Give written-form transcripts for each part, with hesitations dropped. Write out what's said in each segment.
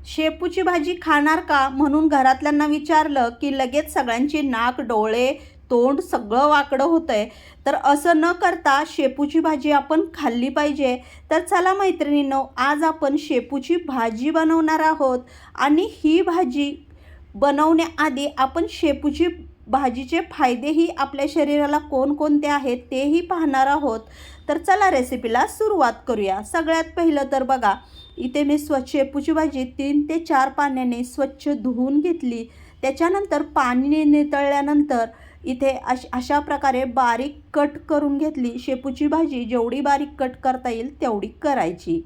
शेपूची भाजी खाणार का म्हणून घरातल्यांना विचारलं की लगेच सगळ्यांची नाक, डोळे, तोंड सगळं वाकडं होतंय. तर असं न करता शेपूची भाजी आपण खाल्ली पाहिजे. तर चला मैत्रिणींनो, आज आपण शेपूची भाजी बनवणार आहोत आणि ही भाजी बनवण्याआधी आपण शेपूची भाजीचे फायदेही आपल्या शरीराला कोणकोणते आहेत तेही पाहणार आहोत. तर चला रेसिपीला सुरुवात करूया. सगळ्यात पहिलं तर बघा, इथे मी शेपूची भाजी 3 ते 4 पाण्याने स्वच्छ धुवून घेतली. त्याच्यानंतर पाणी नितळल्यानंतर इथे अशा प्रकारे बारीक कट करून घेतली. शेपूची भाजी जेवढी बारीक कट करता येईल तेवढी करायची.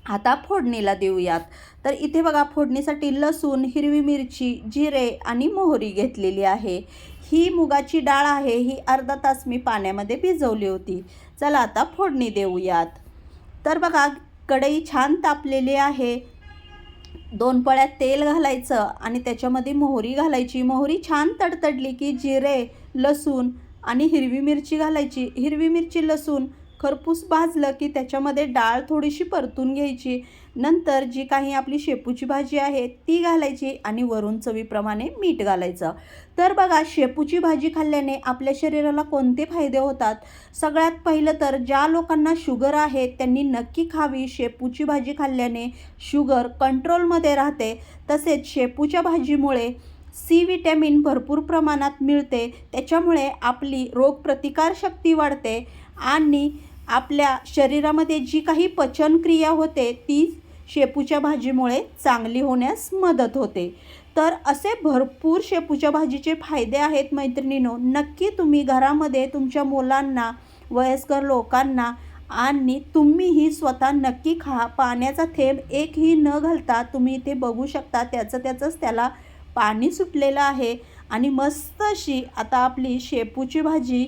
आता फोडणीला देऊयात. तर इथे बघा, फोडणीसाठी लसूण, हिरवी मिरची, जिरे आणि मोहरी घेतलेली आहे. ही मुगाची डाळ आहे, ही अर्धा तास मी पाण्यामध्ये भिजवली होती. चला आता फोडणी देऊयात. तर बघा, कढई छान तापलेली आहे. 2 पळ्या तेल घालायचं आणि त्याच्यामध्ये मोहरी घालायची. मोहरी छान तडतडली की जिरे, लसूण आणि हिरवी मिरची घालायची. हिरवी मिरची, लसूण खरपूस भाजलं की त्याच्यामध्ये डाळ थोडीशी परतून घ्यायची. नंतर जी काही आपली शेपूची भाजी आहे ती घालायची आणि वरून चवीप्रमाणे मीठ घालायचं. तर बघा, शेपूची भाजी खाल्ल्याने आपल्या शरीराला कोणते फायदे होतात. सगळ्यात पहिलं तर ज्या लोकांना शुगर आहे त्यांनी नक्की खावी. शेपूची भाजी खाल्ल्याने शुगर कंट्रोलमध्ये राहते. तसेच शेपूच्या भाजीमुळे सी विटॅमिन भरपूर प्रमाणात मिळते. त्याच्यामुळे आपली रोगप्रतिकारशक्ती वाढते आणि आपल्या शरीरामध्ये जी काही पचनक्रिया होते ती शेपूच्या भाजीमुळे चांगली होण्यास मदत होते. तर असे भरपूर शेपूच्या भाजीचे फायदे आहेत मैत्रिणींनो. नक्की तुम्ही घरामध्ये तुमच्या मुलांना, वयस्कर लोकांना आणि तुम्हीही स्वतः नक्की खा. पाण्याचा थेंब एकही न घालता तुम्ही इथे बघू शकता, त्याचंच त्याला पाणी सुटलेलं आहे आणि मस्त अशी आता आपली शेपूची भाजी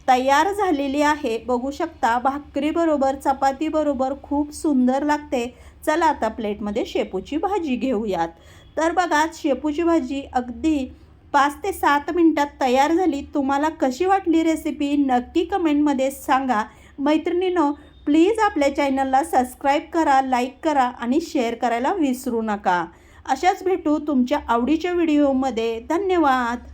तयार झालेली आहे. बघू शकता, भाकरीबरोबर, चपातीबरोबर खूप सुंदर लागते. चला आता प्लेटमध्ये शेपूची भाजी घेऊयात. तर बघा, शेपूची भाजी अगदी 5 ते 7 मिनटात तयार झाली. तुम्हाला कशी वाटली रेसिपी नक्की कमेंटमध्ये सांगा. मैत्रिणींनो, प्लीज आपल्या चॅनलला सबस्क्राईब करा, लाईक करा आणि शेअर करायला विसरू नका. अशाच भेटू तुमच्या आवडीच्या व्हिडिओमध्ये. धन्यवाद.